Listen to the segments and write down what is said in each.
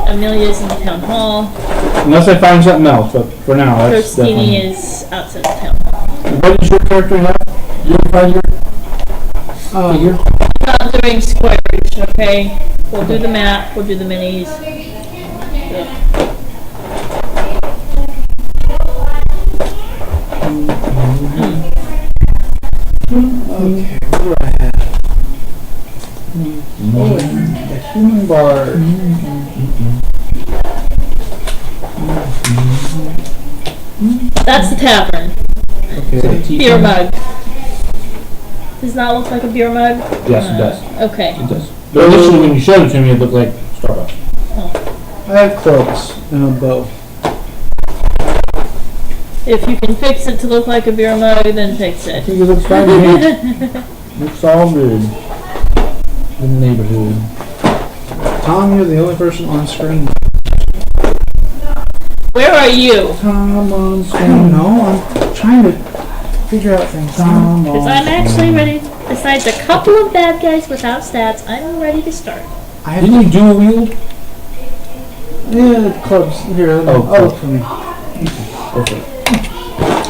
Amelia's in the town hall. Unless I find something else, but for now, that's Ghostini definitely. is outside the town hall. What does your character have? You have 5 year figure? Not doing squares, okay? We'll do the map, we'll do the minis. Yeah. Okay, what do I have? Oh, and the human bard. That's the tavern. Okay. Beer mug. Does not look like a beer mug? Yes, it does. Okay. It does. But initially, when you showed it to me, it looked like Starbucks. I have cloaks and a bow. If you can fix it to look like a beer mug, then fix I it. think it looks fine to me. Looks all good. In the neighborhood. Tom, you're the only person on screen. Where are you? Tom on I don't know. I'm trying to figure out things. Tom Because I'm actually ready. Besides a couple of bad guys without stats, I'm ready to start. I have Didn't you dual wield? yeah, the clubs here. Oh, For me. Okay.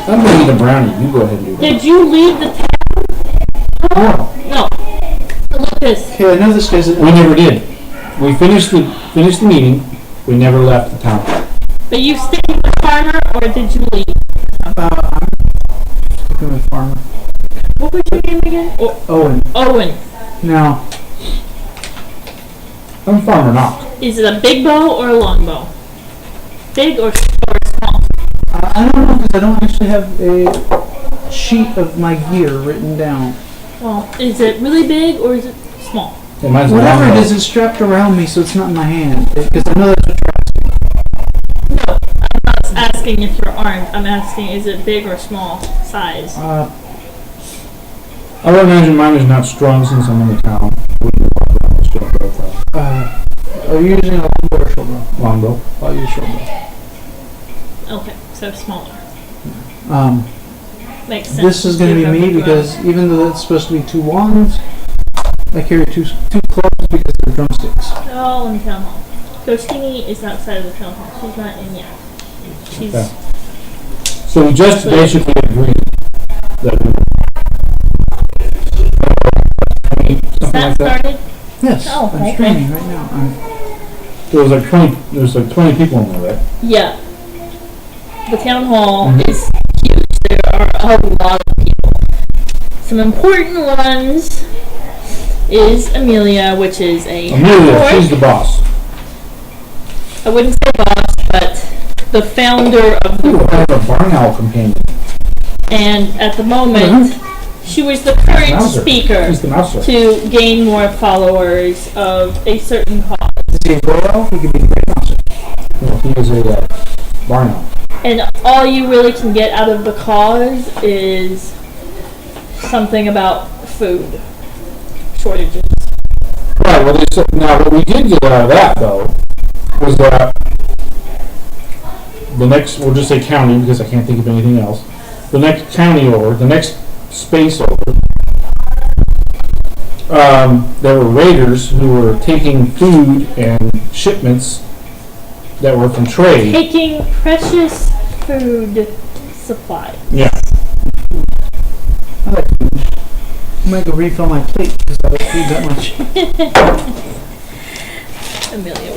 I'm gonna eat a brownie. You go ahead and do that. Did you leave the town? No. Look at this. Okay, I know this guy's. We never did. We finished the meeting. We never left the town. But you stayed with the farmer, or did you leave? I'm sticking with farmer. What was your name again? Owen. Owen. Now, I'm Farmer Knock. Is it a big bow or a long bow? Big or small? I don't know because I don't actually have a sheet of my gear written down. Well, is it really big or is it small? Hey, mine's a Whatever it longbow. is, it's strapped around me, so it's not in my hand. Because I know that's what No, I'm not asking if you're armed. I'm asking, is it big or small size? I would imagine mine is not strong since I'm in the town. I wouldn't walk around with a strong profile. are you using a longbow or short bow? Longbow. I'll use short bow. Okay, so smaller. Makes sense. This is going to be me because even though it's supposed to be 2 wands, I carry two clubs because they're drumsticks. They're all in town hall. Ghostini is outside of the town hall. She's not in yet. She's Okay. So we just basically agreed that something like that. started. Yes, Oh, I'm okay. streaming right now. There was like 20 people in there, right? Yeah. The town hall Mhm. is huge. There are a lot of people. Some important ones is Amelia, which is a Amelia, orc. she's the boss. I wouldn't say boss, but the founder of the Ooh, I have a barn owl companion. and at the moment she was the current Mouser. speaker She's the mouser. to gain more followers of a certain cause. Is he a boy elf? He could be the great monster. No, he is a barn owl. And all you really can get out of the cause is something about food shortages. Right, well, they said, now what we did get out of that, though, was that the next, we'll just say county, because I can't think of anything else, the next county over, the next space over, there were raiders who were taking food and shipments that were from trade. Taking precious food supply. Yeah. I like to I'm going to go refill my plate because I don't feed that much. Amelia,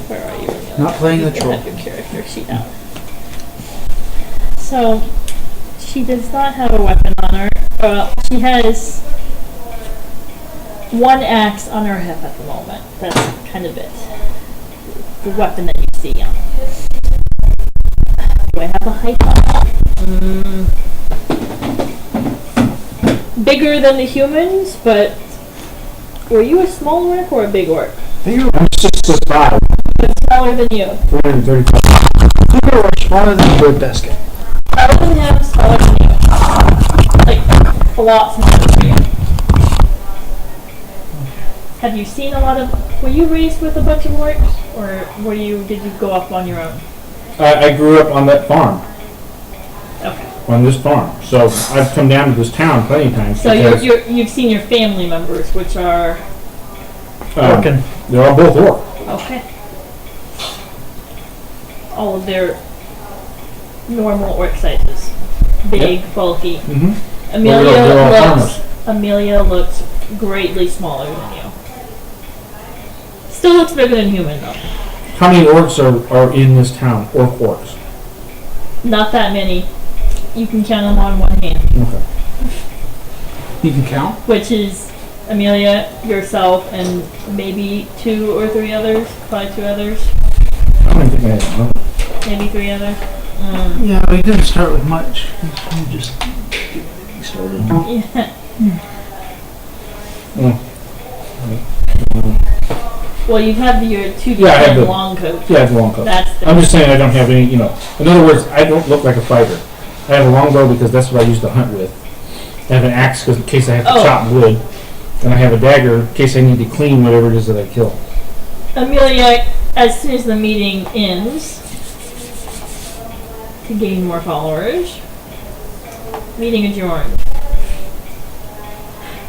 where are you, Amelia? Not playing the You can troll. have your character sheet out. So, she does not have a weapon on her. She has one axe on her hip at the moment. That's kind of it. The weapon that you see on. Do I have a height on? Bigger than the humans, but were you a small orc or a big orc? Bigger I'm 6'5", But smaller than you. 335. or smaller than a bird basket. Smaller than him, smaller than you. Like, a lot smaller than you. Have you seen a lot of... Were you raised with a bunch of orcs? Or did you go up on your own? I grew up on that farm, Okay. on this farm. So I've come down to this town plenty of times. So because, you've seen your family members, which are... They're all both orc. Okay. all of their normal orc sizes. Big, bulky. Mm-hmm. Amelia looks greatly smaller than you. Still looks bigger than human though. How many orcs are in this town? Orcs. Not that many. You can count them on one hand. Okay. You can count? Which is Amelia, yourself, and maybe 2 or 3 others. Probably 2 others. I don't think I have one. Maybe 3 others. Yeah, we didn't start with much. We just getting started. Yeah. Well, you have your 2 Yeah, I have the long coat. Yeah, I have a long coat. That's the I'm just saying I don't have any, in other words, I don't look like a fighter. I have a longbow because that's what I used to hunt with. I have an axe 'cause in case I have to chop wood. And I have a dagger in case I need to clean whatever it is that I kill. Amelia, as soon as the meeting ends, to gain more followers, meeting adjourned.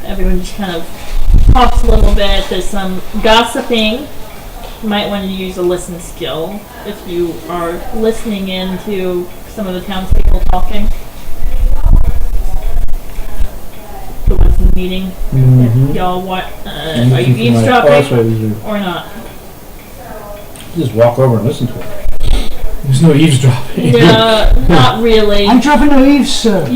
Everyone just kind of talks a little bit. There's some gossiping. You might want to use a listen skill if you are listening in to some of the townspeople talking. The ones in the meeting. Mm-hmm. Y'all want? Are you eavesdropping or not? Just walk over and listen to it. There's no eavesdropping. No, not really. I'm dropping no eaves, sir.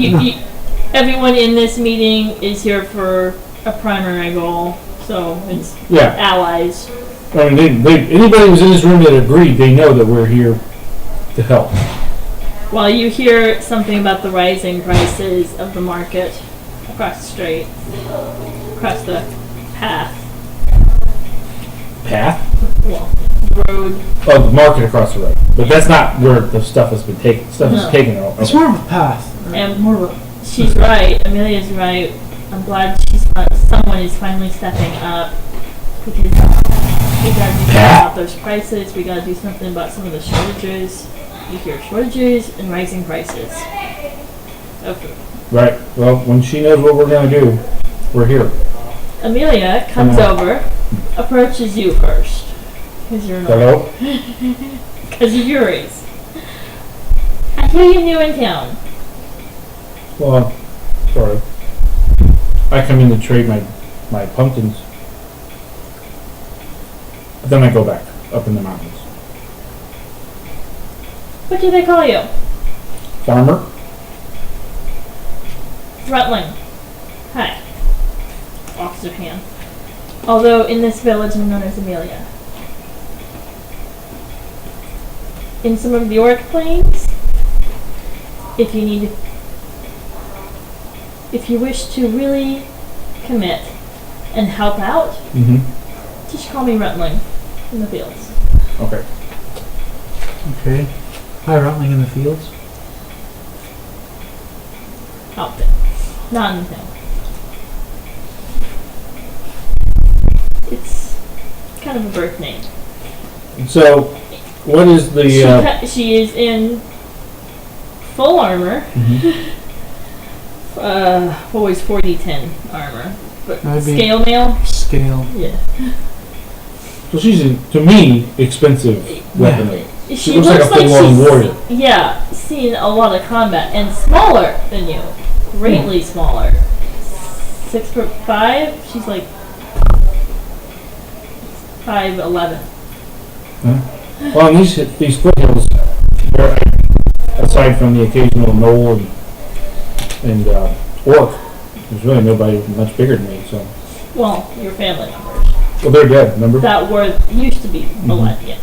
Everyone in this meeting is here for a primary goal, so it's Yeah. allies. I mean, anybody who's in this room that agreed, they know that we're here to help. While you hear something about the rising prices of the market across the street, across the path, well, road. Oh, the market across the road. But that's not where the stuff has been taken. Stuff is No. taken out. It's more of a path. And more of a... She's right. Amelia's right. I'm glad someone is finally stepping up because we gotta do something about those prices. We gotta do something about some of the shortages. You hear shortages and rising prices of food. Right. Well, when she knows what we're going to do, we're here. Amelia comes over, approaches you first because you're not. Hello? Because of your race. I hear you're new in town. Well, sorry. I come in to trade my pumpkins. But then I go back up in the mountains. What do they call you? Farmer? Rutling. Hi. Offers her hand. Although in this village I'm known as Amelia. In some of the orc plains, if you wish to really commit and help out, just call me Rutling in the fields. Okay. Okay. Hi, Rutling in the fields. Outfit. Not in the town. It's kind of a birth name. So, what is the... She is in full armor. Always 40-10 armor. But scale mail? Scale. Yeah. So she's, to me, expensive weaponry. She looks like a full-on warrior. Yeah, seen a lot of combat. And smaller than you. Greatly smaller. 6'5". She's like 5'11". Well, on these foothills, aside from the occasional gnoll and orc, there's really nobody much bigger than me. So. Well, your family members. Well, they're dead. Remember? That used to be a lot. Yeah.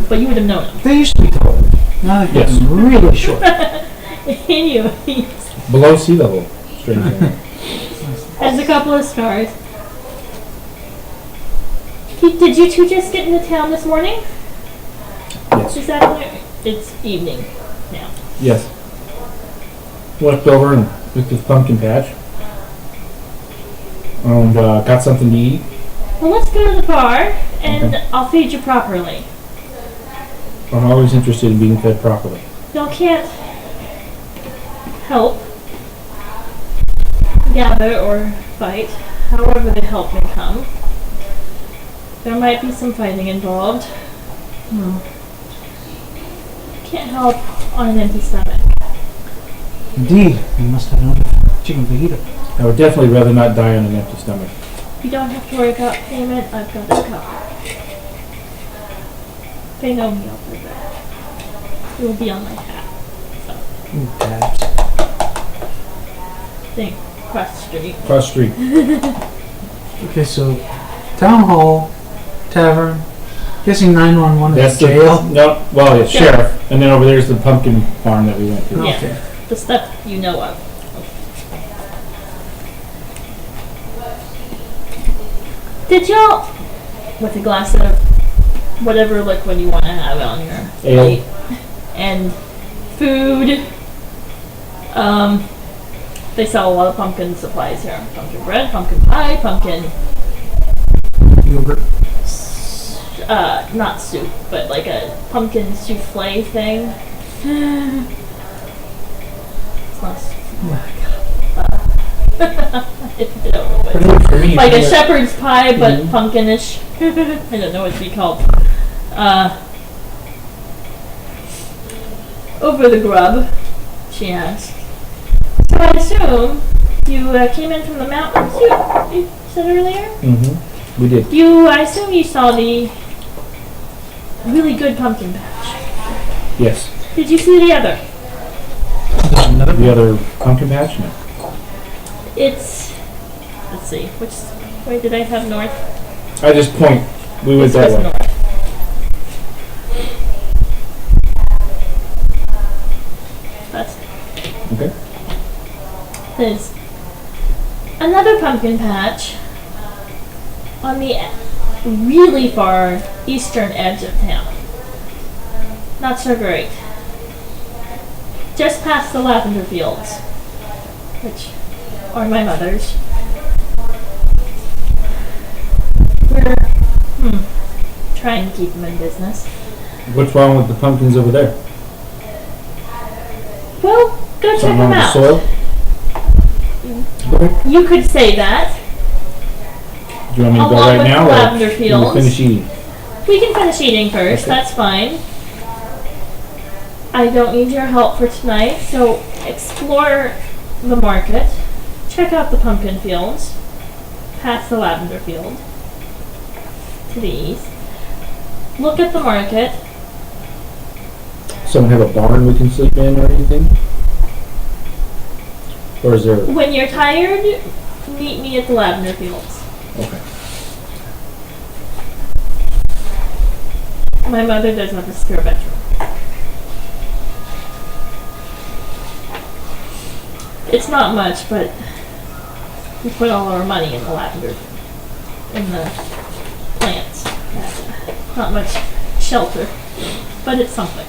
But you would have known them. They used to be taller. Now they're getting really short. Anyways. Below sea level. Strange. Has a couple of scars. Did you two just get into town this morning? Yes. Exactly. It's evening now. Yes. Left over and looked at the pumpkin patch. And got something to eat. Well, let's go to the bar, and I'll feed you properly. I'm always interested in being fed properly. Y'all can't help gather or fight, however the help may come. There might be some fighting involved. can't help on an empty stomach. Indeed, you must have another chicken fajita. I would definitely rather not die on an empty stomach. You don't have to worry about payment. I've got it covered. They know me over there. It will be on my tab. Ooh, tabs. Think cross the street. Cross street. Okay, so town hall, tavern, guessing 911 That's is the jail. no. Well, it's Yeah. sheriff, and then over there's the pumpkin farm that we went to. Yeah. Okay. The stuff you know of. Did y'all, with a glass of whatever liquid you want to have on your Ale. plate, and food, they sell a lot of pumpkin supplies here. Pumpkin bread, pumpkin pie, pumpkin, Yogurt. not soup, but like a pumpkin souffle thing. It's not soup. I don't know what For me, like a yeah. shepherd's pie, but Mhm. pumpkinish. I don't know what it'd be called. Over the grub, she asked. So I assume you came in from the mountains, you said earlier? We did. I assume you saw the really good pumpkin patch. Yes. Did you see the other? There's another The other pumpkin patch. No. It's, let's see, which way did I have north? I just point. We went This that was way. north. That's Okay. There's another pumpkin patch on the really far eastern edge of town. Not so great. Just past the lavender fields, which are my mother's. We're trying to keep them in business. What's wrong with the pumpkins over there? Well, go check Something them wrong with the out. soil? Okay. You could say that. Do you want me to go Along right with now, the or lavender we fields. finish eating? We can finish eating first, Okay. that's fine. I don't need your help for tonight, so explore the market, check out the pumpkin fields, past the lavender field, to the east. Look at the market. Someone have a barn we can sleep in or anything? Or is there? When you're tired, meet me at the lavender fields. Okay. My mother does have a spare bedroom. It's not much, but we put all our money in the lavender, in the plants. Not much shelter, but it's something.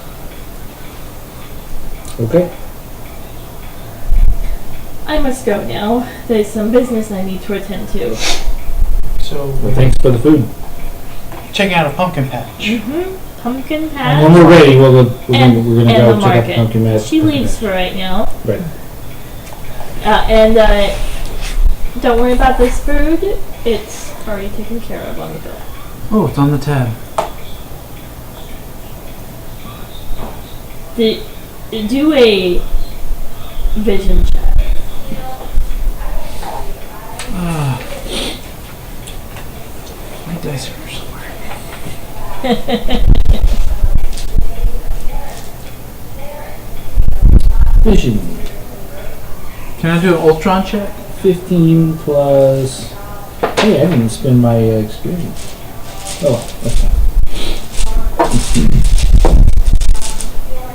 Okay. I must go now. There's some business I need to attend to. So, Well, thanks for the food. checking out a pumpkin patch. Pumpkin And when patch we're ready, we're gonna and go the check out the market. pumpkin patch. She leaves for right now. Right. Don't worry about this food. It's already taken care of on the bill. Oh, it's on the tab. Do a vision check. My dice are somewhere. Vision. Can I do an Ultron check? 15 plus. Hey, I didn't spend my experience. Oh, that's fine.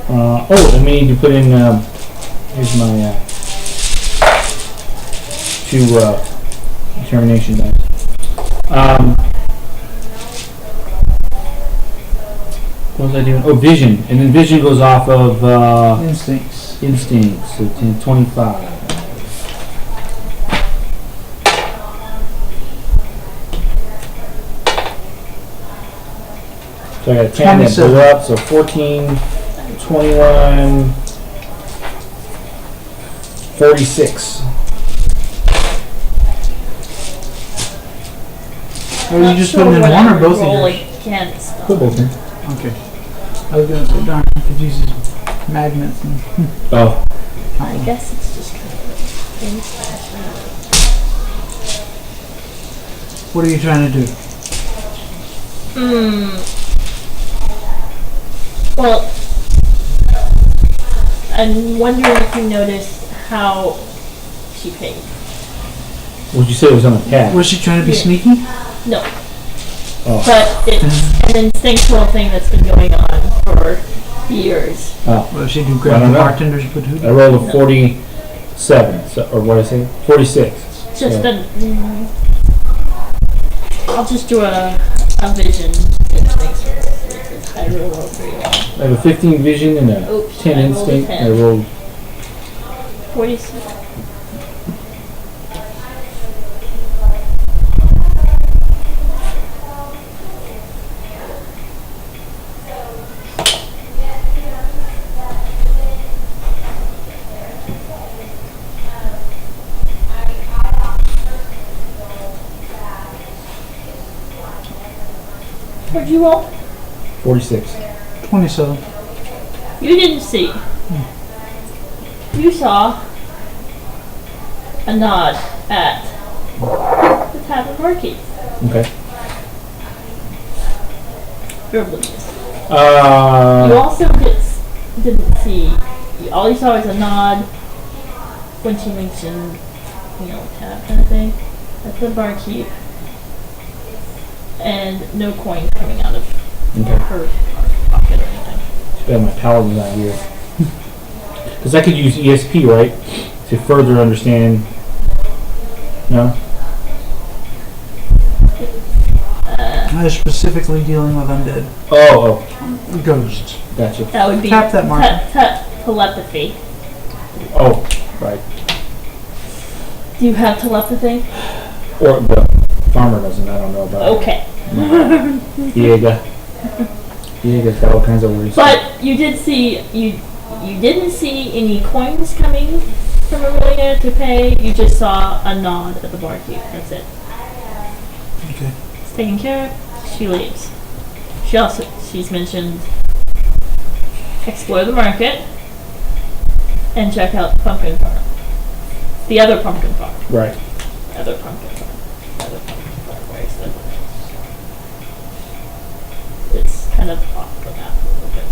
And we need to put in. Here's my two determination dice. What was I doing? Oh, vision. And then vision goes off of Instincts. instincts. So 10, 25. So I got a 10 that 27. blew up, so 14, 21, 46. Or you just put them in one or both of roll yours? against them. Put both in. Okay. I was gonna say, darn, I could use these magnets and. Oh, I guess it's just kind of things. What are you trying to do? Well, I'm wondering if you noticed how she paid. would you say it was on the tab? Was she trying to be Yeah. sneaky? No. Oh. But it's an instinctual thing that's been going on for years. Oh, Well, she do I grab the don't know. bartenders but who? I rolled a 47, so, or what did I say? 46. Just Yeah. I'll just do a vision instincts roll. I roll well pretty well. I have a 15 vision and a Oops, 10 I rolled a instinct. 10. I rolled 46. What'd you roll? 46. 27. You didn't see. You saw a nod at the Tavern Marquee. Okay. You're oblivious. You also didn't see. All you saw was a nod when she mentioned, tab kind of thing at the barkeep, and no coins coming out of Okay. her pocket or anything. Too bad my paladin's not here. Because I could use ESP, right? To further understand. No? I was specifically dealing with undead Oh, ghosts. gotcha. That would be Tap that marker. telepathy. Oh, right. Do you have telepathy? Or the farmer doesn't, I don't know about Okay. Diego. Diego's got all kinds of words. But you did see you didn't see any coins coming from Aurelia to pay. You just saw a nod at the barkeep. That's it. Okay. It's taken care of. She leaves. She's mentioned explore the market and check out the pumpkin farm. The other pumpkin farm. Right. The other pumpkin farm. The other pumpkin farm. Where's the? It's kind of off the map a little bit.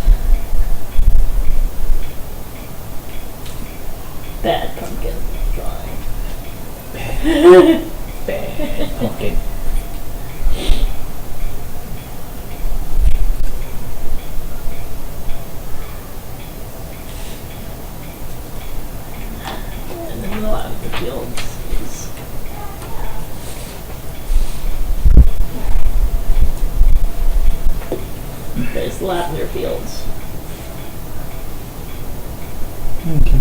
Bad pumpkin drawing. Bad. Okay. In the middle of the fields is there's lavender fields. Okay.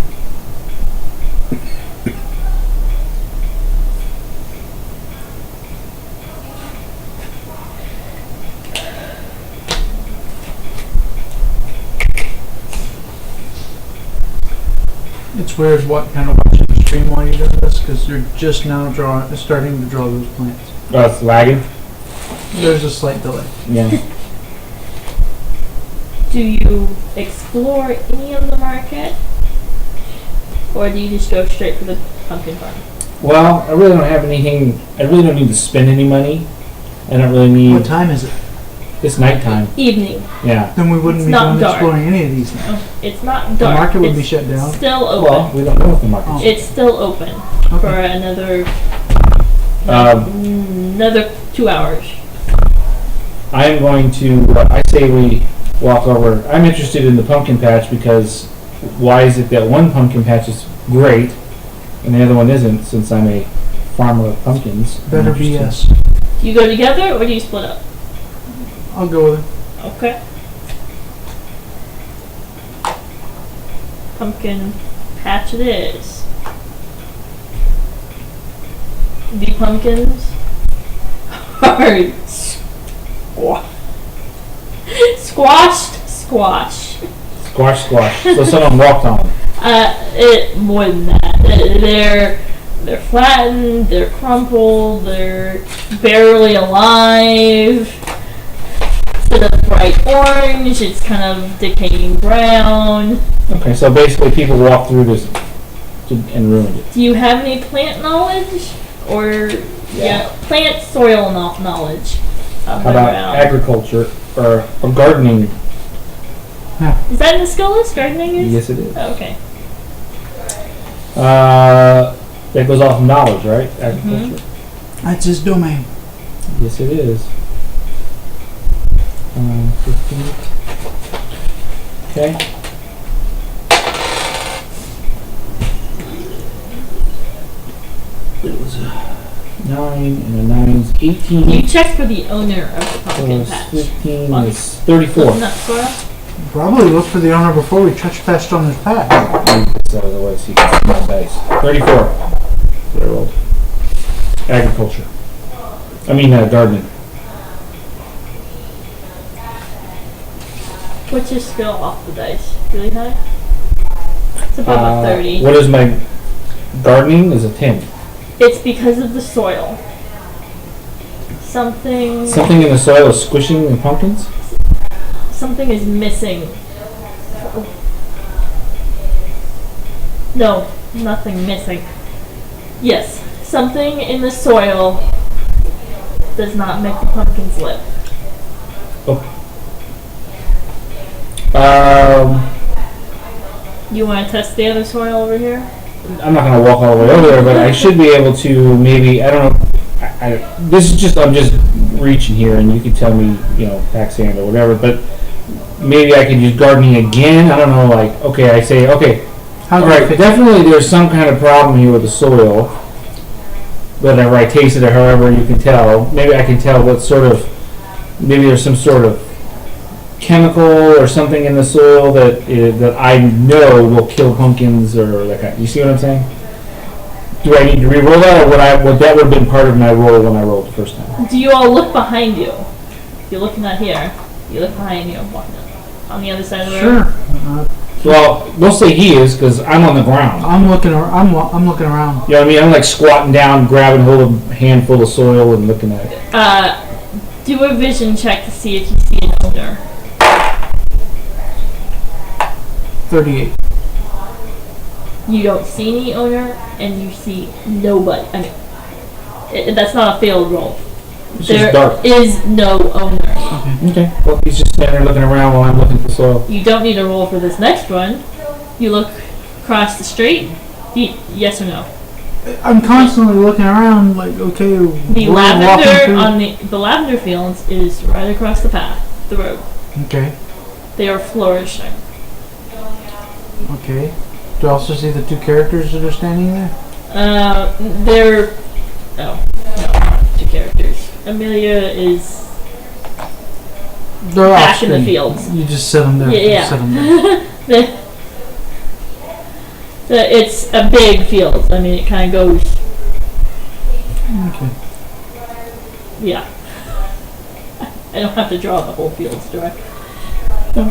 It's weird what kind of watching the stream while you do this because you're just now starting to draw those plants. Oh, it's lagging? There's a slight delay. Yeah. Do you explore any of the market? Or do you just go straight for the pumpkin farm? Well, I really don't have anything. I really don't need to spend any money. I don't really need. What time is it? It's nighttime. Evening. Yeah. Then we wouldn't It's be not going dark. exploring any of these things. Oh, it's not The dark. market would be It's shut down. Still open. Well, we don't know what the market's. Oh. It's still open for Okay. another 2 hours. I'm going to. I say we walk over. I'm interested in the pumpkin patch because why is it that one pumpkin patch is great and the other one isn't? Since I'm a farmer of pumpkins. I'm Better be interested. yes. Do you go together or do you split up? I'll go with it. Okay. Pumpkin patch it is. The pumpkins are squashed. Squash. So someone walked on them. More than that. They're flattened. They're crumpled. They're barely alive. instead of bright orange, it's kind of decaying brown. Okay, so basically people walk through this and ruined it. Do you have any plant knowledge? Or, plant soil knowledge? How about agriculture or gardening? Is that in the skill list? Gardening is? Yes, it is. Oh, okay. That goes off knowledge, right? Agriculture. That's his domain. Yes, it is. 15. Okay. It was a 9 and a 9's 18. You checked for the owner of the pumpkin Plus patch. 15 is 34. Not soil? Probably look for the owner before we trespassed on his patch. So otherwise he can small dice. 34. What I rolled. Agriculture. I mean gardening. What's your skill off the dice? Really high? It's above a 30. What is my gardening? Is a 10. It's because of the soil. Something Something in the soil is squishing the pumpkins? something is missing. No, nothing missing. Yes, something in the soil does not make the pumpkins live. You want to test the other soil over here? I'm not going to walk all the way over there, but I should be able to maybe, I don't know, this is just, I'm just reaching here and you can tell me, back sand or whatever, but maybe I can use gardening again. I don't know, like, okay, I say, okay, all right, definitely there's some kind of problem here with the soil, whether I taste it or however you can tell. Maybe I can tell what sort of, maybe there's some sort of chemical or something in the soil that I know will kill pumpkins or that kind. You see what I'm saying? Do I need to re-roll that, or would that have been part of my roll when I rolled the first time? Do you all look behind you? You're looking at here. You look behind you, on the other side of the road. Sure. Well, we'll say he is because I'm on the ground. I'm looking around. I'm looking around. You know what I mean? I'm like squatting down, grabbing hold of a handful of soil and looking at it. Do a vision check to see if you see an owner. 38. You don't see any owner, and you see nobody. I mean, that's not a failed roll. It's There just dark. is no owner. Okay. Well, he's just standing there looking around while I'm looking for soil. You don't need a roll for this next one. You look across the street. Yes or no? I'm constantly looking around, like, okay. The lavender on the lavender fields is right across the path, the road. Okay. They are flourishing. Okay. Do you also see the two characters that are standing there? They're no, two characters. Amelia is They're back in the off-screen. fields. You just set them there. Yeah. Set them there. It's a big field. I mean, it kind of goes. Okay. Yeah. I don't have to draw the whole fields, do I? They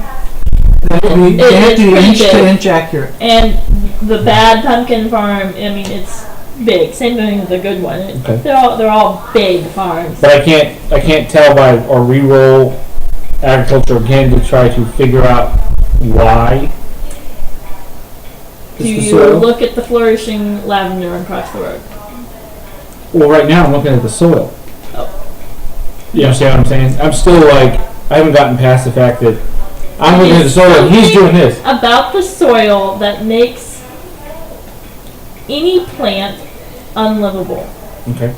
have to be pretty inch to big. inch accurate. And the bad pumpkin farm, I mean, it's big. Same thing with the good one. Okay. They're all big farms. But I can't tell by or re-roll agriculture again to try to figure out why. Do It's the you soil. look at the flourishing lavender across the road? Well, right now I'm looking at the soil. Oh. You understand what I'm saying? I'm still like, I haven't gotten past the fact that I'm looking at the soil and he's doing this. About the soil that makes any plant unlivable. Okay.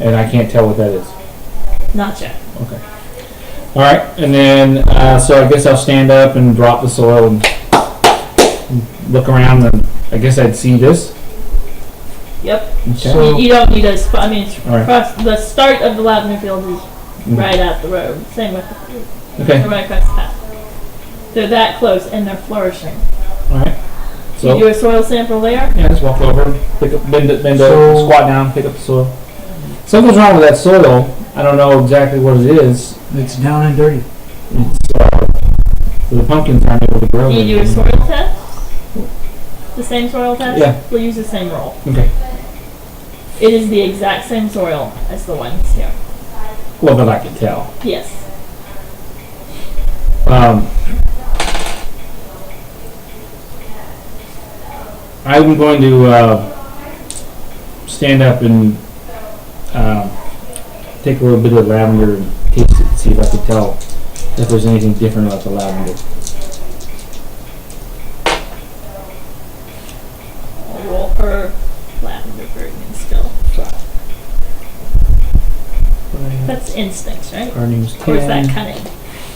And I can't tell what that is. Not yet. Okay. All right, and then so I guess I'll stand up and drop the soil and look around, and I guess I'd see this. Yep. Okay. So- You don't need a spot. I mean, it's All right. across the start of the lavender field is Mhm. right at the road. Same with Okay. they're right across the path. They're that close and they're flourishing. All right. Do you So do a soil sample there? yeah, just walk over, pick up, bend So- over, squat down, pick up the soil. Something's wrong with that soil. I don't know exactly what it is. It's down and dirty. It's, the pumpkins aren't able to grow. Do you do a there. soil test? The same soil test? Yeah. We'll use the same roll. Okay. It is the exact same soil as the ones here. Well, that I can tell. Yes. I'm going to stand up and take a little bit of lavender and taste it and see if I can tell if there's anything different about the lavender. I'll roll her lavender version still. That's instincts, right? Gardening's Or is that 10. cunning?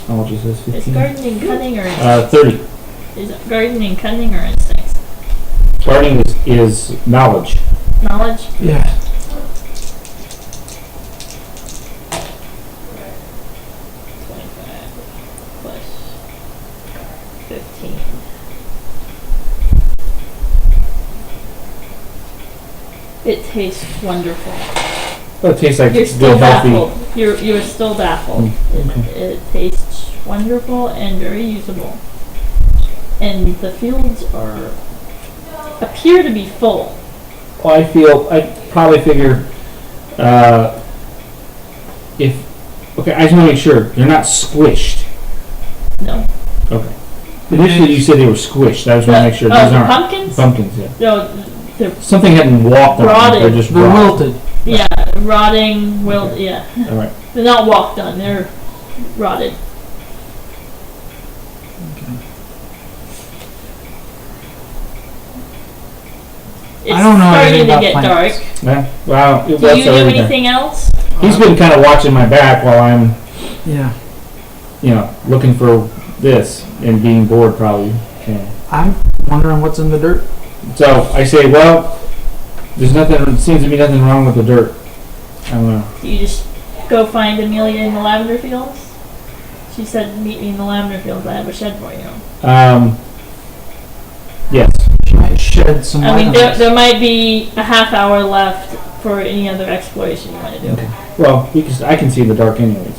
How much is this? Is 15? gardening cunning or instincts? 30. Is it gardening cunning or instincts? Gardening is knowledge. Knowledge? Yeah. 25 plus 15. It tastes wonderful. Oh, it tastes like You're still good, healthy. baffled. You're still baffled. It tastes wonderful and very usable. And the fields appear to be full. Well, I probably figure okay, I just want to make sure they're not squished. No. Okay. Initially you said they were squished. I just want to make sure these the aren't pumpkins? pumpkins. Yeah. No, they're Something hadn't walked on them. Rotted. They're just They're rotted. wilted. yeah, rotting, wilt. Yeah, All right. they're not walked on. They're rotted. It's I don't know starting anything to about get plants. dark. Yeah. Wow. It Do was you do already there. anything else? He's been kind of watching my back while I'm, Yeah. looking for this and being bored probably. Yeah. I'm wondering what's in the dirt. So I say, well, seems to be nothing wrong with the dirt. I don't know. Do you just go find Amelia in the lavender fields? She said, "Meet me in the lavender fields. I have a shed for you." Yes. She might shed some I light mean, on there, this. there might be a half hour left for any other exploration you want to do. Okay. Well, I can see the dark anyways.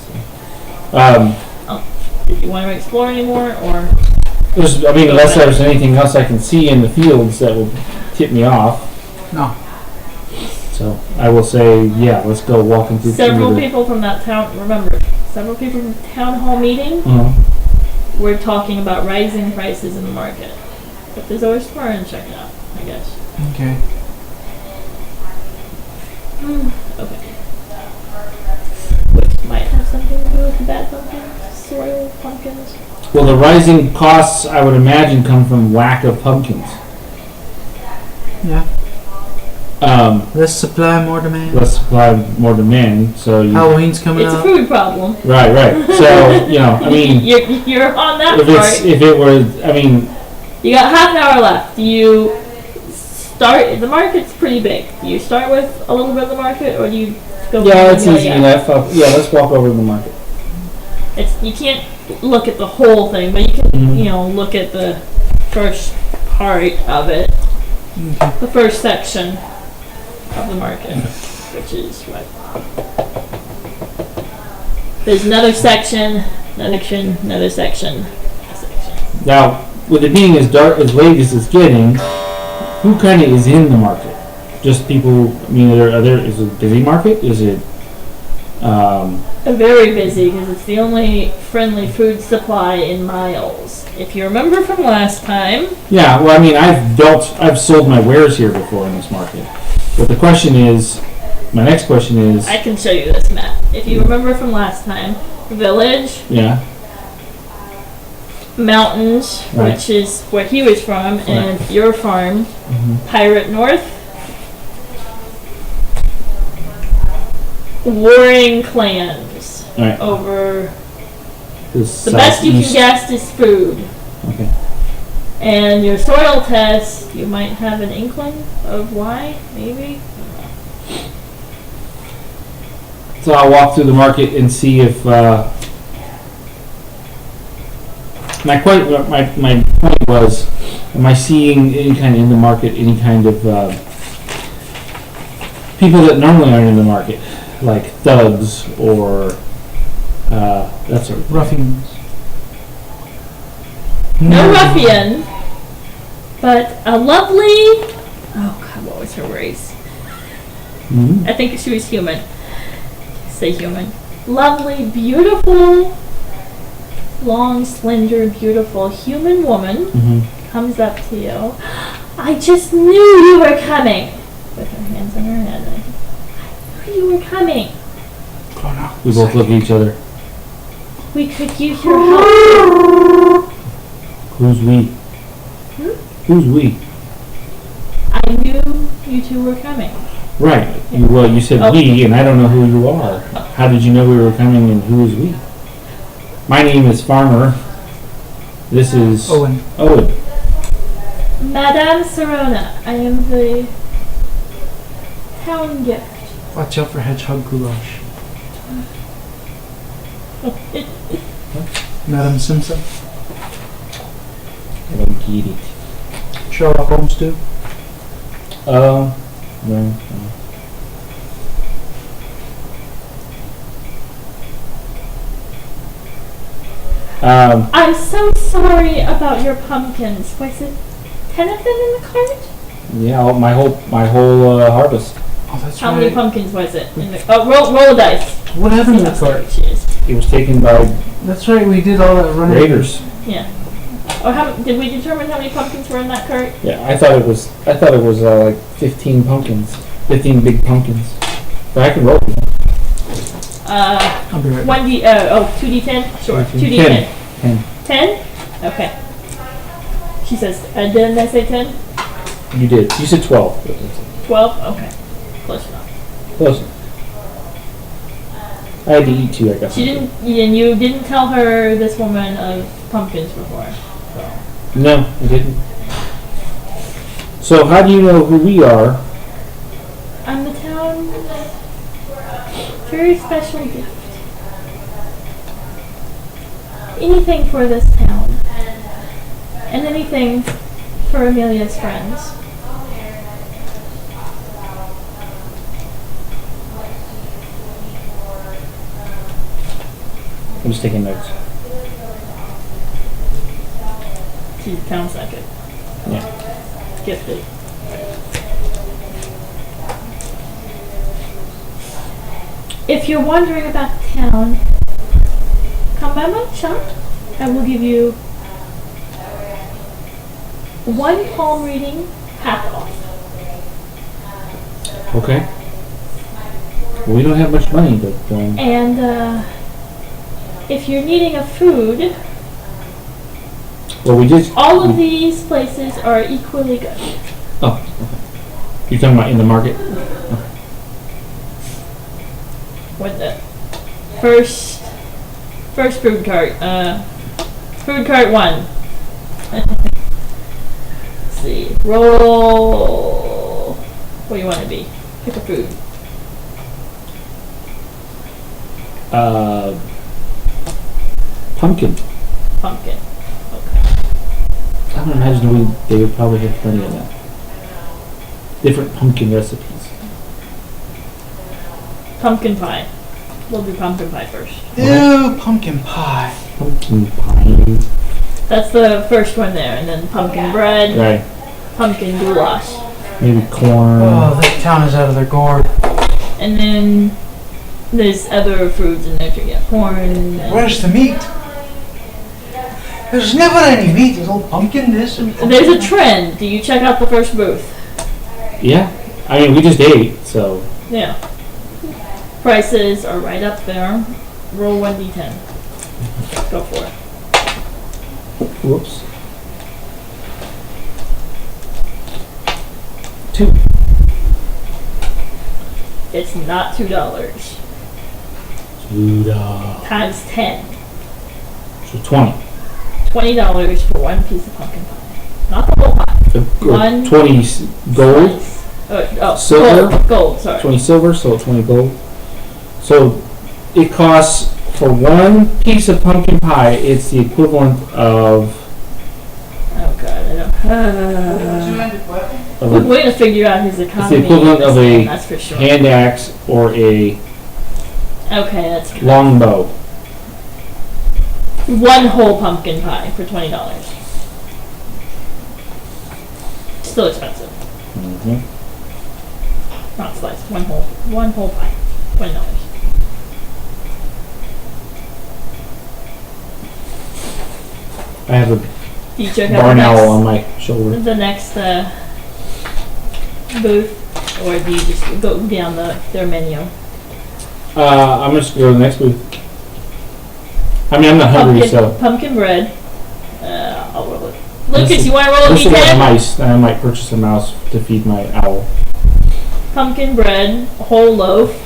Do you want to explore anymore, or Unless there's anything else I can see in the fields that will tip me off. No. So I will say, yeah, let's go walking through. several people from that town? Remember, several people from the town hall meeting were talking about rising prices in the market. But there's always tomorrow and check it out, I guess. Okay. Okay. Which might have something to do with the bad pumpkins, soil pumpkins. Well, the rising costs, I would imagine, come from lack of pumpkins. Yeah. Less supply, more demand. Less supply, more demand. So you, Halloween's coming It's a up. food problem. right. So you're on that part. if it were, You got half an hour left. Do you start? The market's pretty big. Do you start with a little bit of the market, or do you go? yeah, it's Amelia? easy enough. Let's walk over to the market. You can't look at the whole thing, but you can Mhm. look at the first part of it, the first section of the market, which is what. There's another section, another section. Now, with it being as dark, as late as it's getting, who kind of is in the market? Just people. Is it a busy market? Is it? Very busy because it's the only friendly food supply in Miles. If you remember from last time, Yeah. Well, I've sold my wares here before in this market, but the question is, my next question is, I can show you this map. If you remember from last time, village, yeah, mountains, Right. which is where he was from, and your farm, Pirate North, warring clans right. over This the best you can southeast. guess is food. Okay. And your soil test, you might have an inkling of why, maybe. So I'll walk through the market and see if my point was, am I seeing any kind of in the market, any kind of people that normally aren't in the market, like thugs or that sort of thing. Ruffians. No ruffian, but a lovely. Oh God, what was her race? Mhm. I think she was human. Say human. lovely, beautiful, long, slender, beautiful human woman Mm-hmm. comes up to you. I just knew you were coming. With her hands on her head. I knew you were coming. Oh no. We both look at each other. We could use your help. Who's we? Who's we? I knew you two were coming. Right. You said Oh. we, and I don't know who you are. How did you know we were coming, and who is we? My name is Farmer. This is Owen. Owen. Madame Serona, I am the town gift. Watch out for hedgehog goulash. Madam Simpson. I don't get it. Sherlock Holmes too. No. I'm so sorry about your pumpkins. Was it 10 of them in the cart? Yeah, my whole harvest. Oh, that's How right. many pumpkins was it? In the, roll a dice. What happened See to how the cart? sorry she is. It was taken by That's right. We did all that running. raiders. Yeah. Or did we determine how many pumpkins were in that cart? Yeah, I thought it was like 15 pumpkins, 15 big pumpkins. But I can roll. I'll be right back. 2d10? Sure. 2d10. 10. 10? Okay. She says, didn't I say 10? You did. You said 12. 12? Okay. Close enough. Close. I had to eat too, I guess. You didn't tell her this woman of pumpkins before. So. No, I didn't. So how do you know who we are? I'm the town very special gift. Anything for this town. And anything for Amelia's friends. I'm just taking notes. She's a town second. Yeah. Gifted. If you're wondering about the town, come by my shop. I will give you one palm reading half off. Okay. Well, we don't have much money, but And if you're needing a food, well, we just. all of these places are equally good. Oh, okay. You're talking about in the market? With the first food cart, food cart 1. Let's see, roll. What do you want to be? Pick a food. Pumpkin. Pumpkin. Okay. I would imagine they would probably have plenty of that. Different pumpkin recipes. Pumpkin pie. We'll do pumpkin pie first. Ew, pumpkin pie. Pumpkin pie. That's the first one there, and then pumpkin bread, Right. pumpkin goulash, Maybe corn. Oh, that town is out of their gourd. and then there's other foods in there too. Yeah, corn. And Where's the meat? There's never any meat. There's all pumpkin this and pumpkin There's a that. trend. Do you check out the first booth? Yeah. I mean, we just ate, so. Yeah. Prices are right up there. Roll 1d10. Go for it. Whoops. 2. It's not $2. $2. Times 10. So 20. $20 for one piece of pumpkin pie. Not the whole pie. Or One 20 gold. Slice. Silver? Gold, sorry. 20 silver, so 20 gold. So it costs, for one piece of pumpkin pie, it's the equivalent of Oh god, I don't. of We're a going to figure out his economy. equivalent of a that's for sure. hand axe or a Okay, that's good. longbow. One whole pumpkin pie for $20. Still expensive. Mm-hmm. Not sliced. One whole pie. $20. I have a Do you check out barn owl on my shoulder. the next booth, or do you just go down their menu? I'm just gonna go to the next booth. I mean, I'm not hungry, so. Pumpkin bread. I'll roll it. This Lucas, is- you want to roll a This is like D10? mice. I might purchase a mouse to feed my owl. Pumpkin bread, whole loaf.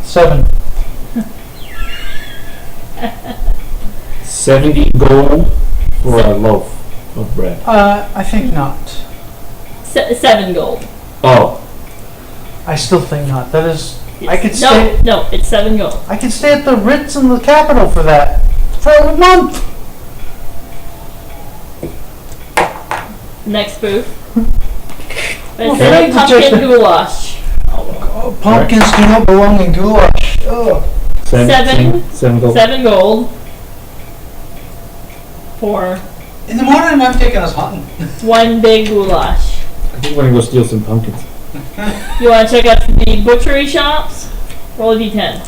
7. 70 gold for a loaf of bread. I think not. 7 gold. Oh, I still think not. That is. I could stay. No, it's 7 gold. I could stay at the Ritz in the Capitol for that for a month. Next booth. Well, It's thank you, pumpkin Jason. goulash. Oh, pumpkins do not belong in goulash. Ugh. seven gold. 7 gold. For In the morning, I'm taking us hunting. 1 big goulash. I think we're gonna go steal some pumpkins. You want to check out the butchery shops? Roll a D10.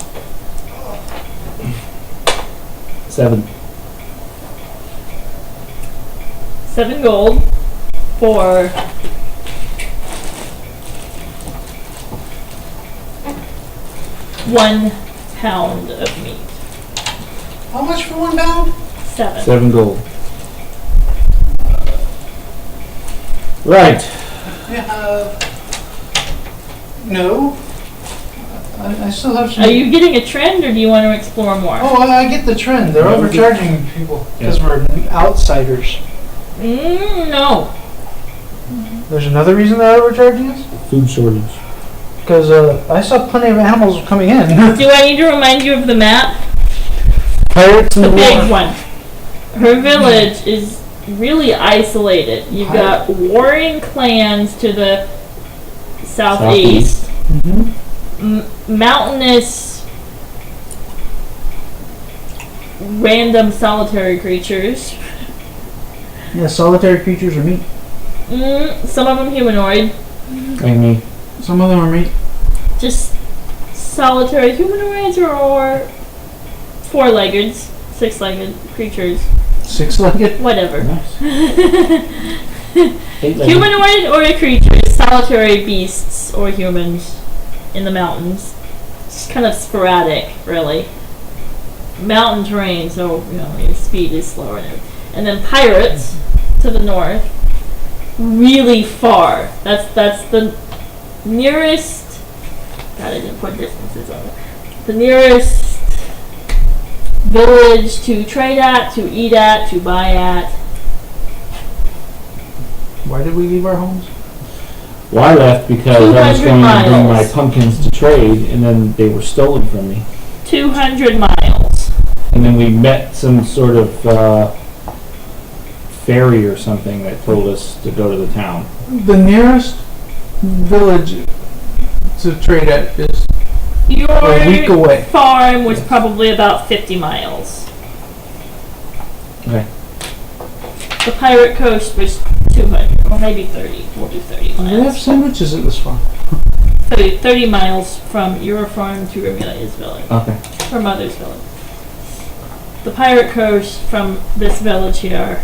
7. 7 gold for 1 pound of meat. How much for 1 pound? 7. 7 gold. Right. Yeah. No. I still have some. Are you getting a trend, or do you want to explore more? Oh, I get the trend. They're Yeah. overcharging people because we're outsiders. No. There's another reason they're overcharging us? Food shortage. Because I saw plenty of animals coming in. Do I need to remind you of the map? Pirates in The the big water. one. Her village is really isolated. You've got warring clans to the southeast. Mhm. Mountainous random solitary creatures. Yeah, solitary creatures are meat. Some of them humanoid. Like me. Some of them are meat. Just solitary humanoids or four-legged, six-legged creatures. 6-legged. Whatever. Nice. 8 Humanoid or a creature, solitary beasts or humans in the mountains. Just kind of sporadic, really. Mountain terrain, so your speed is slower. And then pirates to the north, really far. That's the nearest. God, I didn't put distances on it. The nearest village to trade at, to eat at, to buy at. Why did we leave our homes? Well, I left because I was 200 going to bring my miles. pumpkins to trade, and then they were stolen from me. 200 miles. And then we met some sort of ferry or something that told us to go to the town. The nearest village to trade at is Your a week away. farm was probably about 50 miles. Okay. The Pirate Coast was 200, or maybe 30. We'll do 30 Do they have miles. sandwiches at this farm? 30 miles from your farm to Amelia's village, Okay. her mother's village. The Pirate Coast from this village here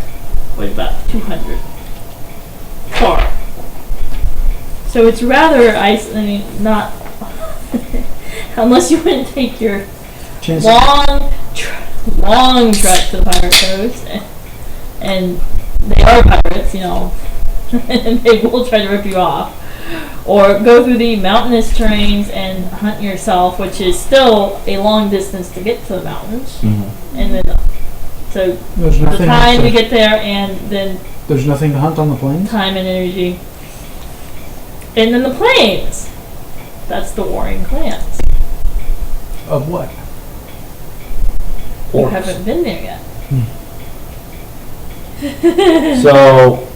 was about 200 far. So it's rather not unless you want to take your Chance long trek to the Pirate Coast, and they are pirates, and they will try to rip you off, or go through the mountainous terrains and hunt yourself, which is still a long distance to get to the mountains, Mm-hmm. and then so There's the nothing. time to get there, and then There's nothing to hunt on the plains. time and energy, and then the plains. That's the warring clans. Of what? You Orcs. haven't been there yet. So,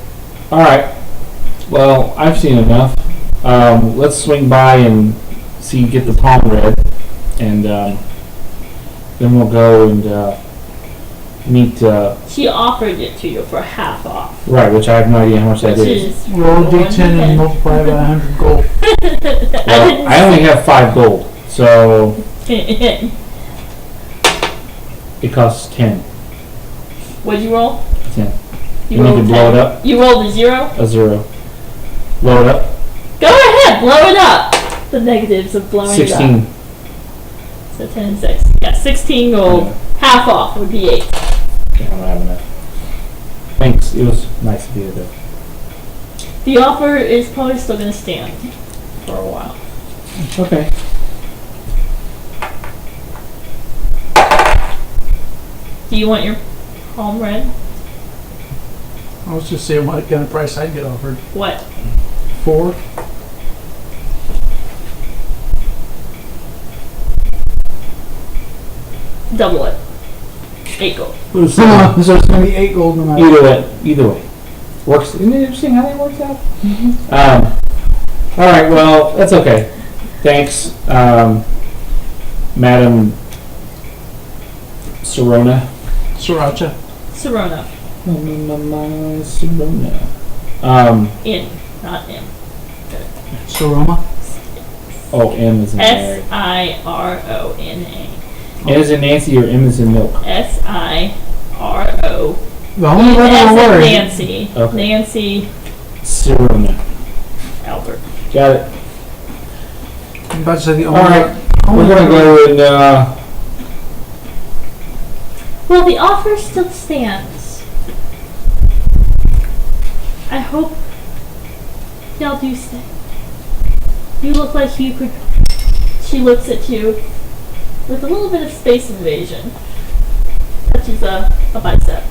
all right. Well, I've seen enough. Let's swing by and get the palm read, and then we'll go and meet. She offered it to you for half off. Right, which I have no idea how much that Which is. is Roll the D10 and 1 multiply by 100 gold. Well, I only have 5 gold, so It costs 10. What'd you roll? 10. You need rolled to blow 10. it up. You rolled a 0? A 0. Blow it up. Go ahead, blow it up! The negatives of blowing it 16. up. So 10 and 6. Yeah, 16 gold. Yeah. Half off would be 8. Yeah, I don't have enough. Thanks. It was nice of you to. The offer is probably still going to stand for a while. Okay. Do you want your palm read? I was just saying what kind of price I'd get offered. What? 4. Double it. 8 gold. So it's gonna be 8 gold no matter. Either way. Works. Isn't it interesting how that works out? All right. Well, that's okay. Thanks, Madam Serona. Sriracha. Serona. Serona. In, not M. Soroma. Oh, M is in Mary. S-I-R-O-N-A. N is in Nancy or M is in milk? S-I-R-O. The only S letter is word. Nancy. Okay. Nancy Serona. Albert. Got it. I'm about to say the All only. right. We're gonna go and Well, the offer still stands. I hope y'all do stay. You look like you could. She looks at you with a little bit of space invasion. Touches a bicep.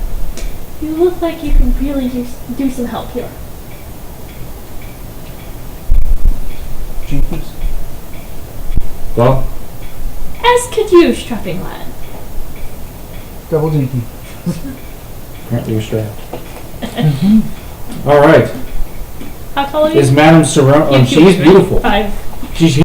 You look like you can really do some help here. Jenkins. well, As could you, strapping lad. Double dinky. apparently you're strapped. All right. How tall are you? Is Madam Serona? You She's beautiful. 5. She's